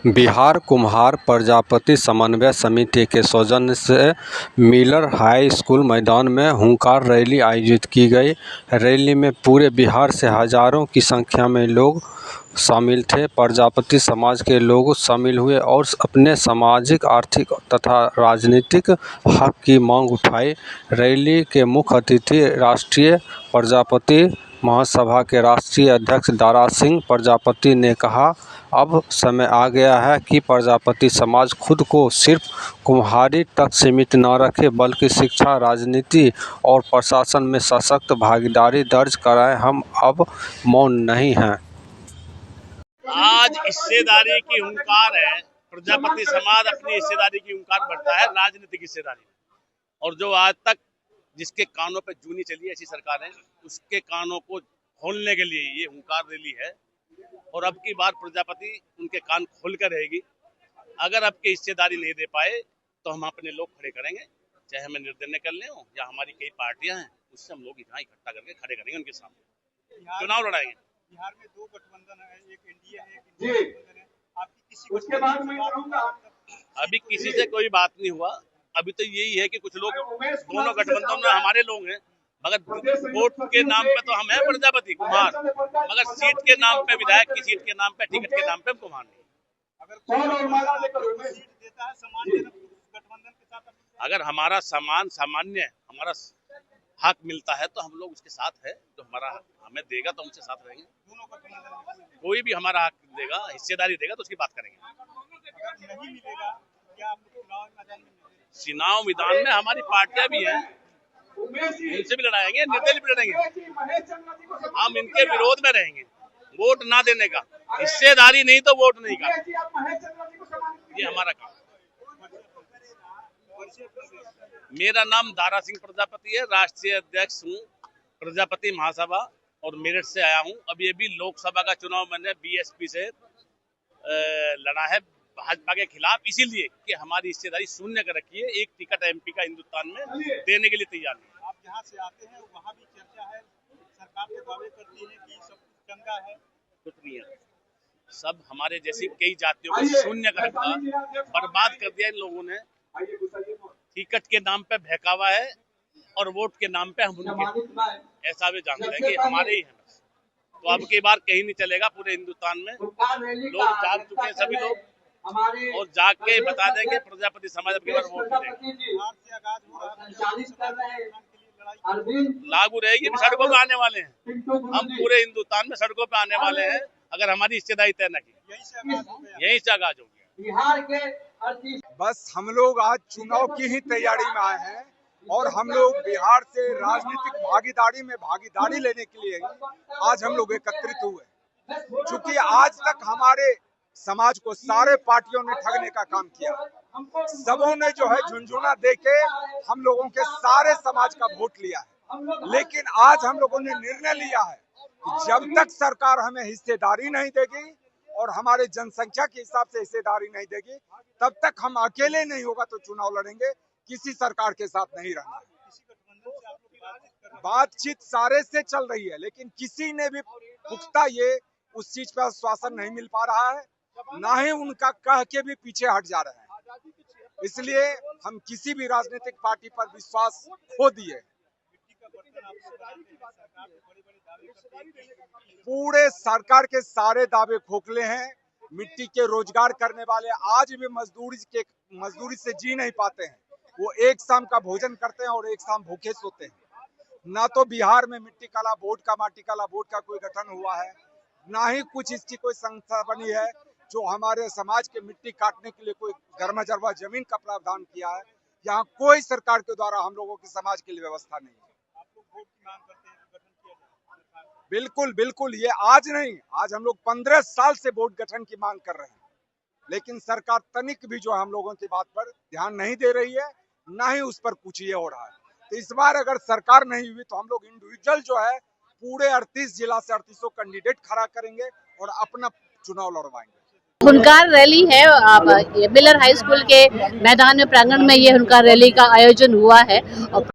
बिहार कुम्हार प्रजापति समन्वय समिति के सौजन्य से मिलर हाई स्कूल मैदान में हुंकार रैली आयोजित की गई। रैली में पूरे बिहार से हजारों की संख्या में लोग शामिल थे। प्रजापति समाज के लोग शामिल हुए और अपने सामाजिक, आर्थिक तथा राजनीतिक हक की मांग उठाई। रैली के मुख्य अतिथि राष्ट्रीय प्रजापति महासभा के राष्ट्रीय अध्यक्ष दारा सिंह प्रजापति ने कहा, अब समय आ गया है कि प्रजापति समाज खुद को सिर्फ कुम्हारी तक सीमित न रखे, बल्कि शिक्षा, राजनीति और प्रशासन में सशक्त भागीदारी दर्ज कराए। हम अब मौन नहीं हैं। आज हिस्सेदारी की हुंकार है। प्रजापति समाज अपनी हिस्सेदारी की हुंकार भरता है, राजनीतिक हिस्सेदारी। और जो आज तक जिसके कानों पे जूनी चली ऐसी सरकारें, उसके कानों को खोलने के लिए ये हुंकार रैली है। और अब की बार प्रजापति उनके कान खोल कर रहेगी। अगर अब की हिस्सेदारी नहीं दे पाए तो हम अपने लोग खड़े करेंगे, चाहे हमें निर्णय कर ले हो या हमारी कई पार्टियां हैं, उससे हम लोग यहाँ इकट्ठा करके खड़े करेंगे उनके सामने, चुनाव लड़ाएंगे। बिहार में दो गठबंधन है, एक एनडीए है, एक इंडिया गठबंधन है। आपकी किसी उसके बाद मैं कहूंगा अभी किसी से कोई बात नहीं हुआ। अभी तो यही है कि कुछ लोग दोनों गठबंधन में हमारे लोग हैं, मगर वोट के नाम पे तो हम हैं प्रजापति कुमार, मगर सीट के नाम पे, विधायक की सीट के नाम पे, टिकट के नाम पे हम कुमार नहीं। सीट देता है सामान्य गठबंधन के साथ, अगर हमारा सामान्य हमारा हक मिलता है तो हम लोग उसके साथ है। जो हमारा हमें देगा तो उनसे साथ रहेंगे। दोनों गठबंधन कोई भी हमारा हक देगा, हिस्सेदारी देगा तो उसकी बात करेंगे। अगर नहीं मिलेगा क्या आप चुनाव मैदान में मिलेंगे? चुनाव मैदान में हमारी पार्टियां भी हैं, उनसे भी लड़ाएंगे, निर्दलीय भी लड़ेंगे। हम इनके विरोध में रहेंगे। वोट ना देने का, हिस्सेदारी नहीं तो वोट नहीं का, ये हमारा काम। मेरा नाम दारा सिंह प्रजापति है, राष्ट्रीय अध्यक्ष हूँ प्रजापति महासभा और मेरठ से आया हूँ। अभी अभी लोकसभा का चुनाव मैंने बीएसपी से लड़ा है भाजपा के खिलाफ, इसीलिए कि हमारी हिस्सेदारी शून्य कर रखी है। एक टिकट एमपी का हिंदुस्तान में देने के लिए तैयार नहीं। आप जहाँ से आते हैं वहाँ भी चर्चा है, सरकार के दावे करती है कि सब कुछ चंगा है। कुछ नहीं है, सब हमारे जैसी कई जातियों को शून्य कर रखा, बर्बाद कर दिया इन लोगों ने। टिकट के नाम पे बहकावा है और वोट के नाम पे हम उनके, ऐसा भी जानते हैं कि हमारे ही हैं। तो अब की बार कहीं नहीं चलेगा, पूरे हिंदुस्तान में लोग जाग चुके हैं, सभी लोग, और जाग के बता देंगे प्रजापति समाज अब की बार वोट देगा। लागू रहेगी, सड़कों पे आने वाले हैं हम, पूरे हिंदुस्तान में सड़कों पे आने वाले हैं अगर हमारी हिस्सेदारी तय न की। यही से आगाज हो गया। बिहार के बस हम लोग आज चुनाव की ही तैयारी में आए हैं और हम लोग बिहार से राजनीतिक भागीदारी लेने के लिए आज हम लोग एकत्रित हुए। क्योंकि आज तक हमारे समाज को सारे पार्टियों ने ठगने का काम किया। सबों ने जो है झुनझुना देके हम लोगों के सारे समाज का वोट लिया है। लेकिन आज हम लोगों ने निर्णय लिया है कि जब तक सरकार हमें हिस्सेदारी नहीं देगी और हमारे जनसंख्या के हिसाब से हिस्सेदारी नहीं देगी, तब तक हम अकेले नहीं होगा तो चुनाव लड़ेंगे, किसी सरकार के साथ नहीं रहना। बातचीत सारे से चल रही है, लेकिन किसी ने भी पुख्ता ये उस चीज पर आश्वासन नहीं मिल पा रहा है, ना ही उनका कह के भी पीछे हट जा रहे हैं। इसलिए हम किसी भी राजनीतिक पार्टी पर विश्वास खो दिए। पूरे सरकार के सारे दावे खोखले हैं। मिट्टी के रोजगार करने वाले आज भी मजदूरी से जी नहीं पाते हैं। वो एक शाम का भोजन करते हैं और एक शाम भूखे सोते हैं। ना तो बिहार में मिट्टी कला बोर्ड का, माटी कला बोर्ड का कोई गठन हुआ है, ना ही कुछ इसकी कोई संस्था बनी है जो हमारे समाज के मिट्टी काटने के लिए कोई गर्मजरवा जमीन का प्रावधान किया है। यहाँ कोई सरकार के द्वारा हम लोगों की समाज के लिए व्यवस्था नहीं है। बिल्कुल ये आज नहीं, आज हम लोग 15 साल से बोर्ड गठन की मांग कर रहे हैं, लेकिन सरकार तनिक भी जो हम लोगों की बात पर ध्यान नहीं दे रही है, ना ही उस पर कुछ ये हो रहा है। तो इस बार अगर सरकार नहीं हुई तो हम लोग इंडिविजुअल जो है पूरे 38 जिला से 38 कैंडिडेट खड़ा करेंगे और अपना चुनाव लड़वाएंगे। हुंकार रैली है, मिलर हाई स्कूल के मैदान में, प्रांगण में ये हुंकार रैली का आयोजन हुआ है। और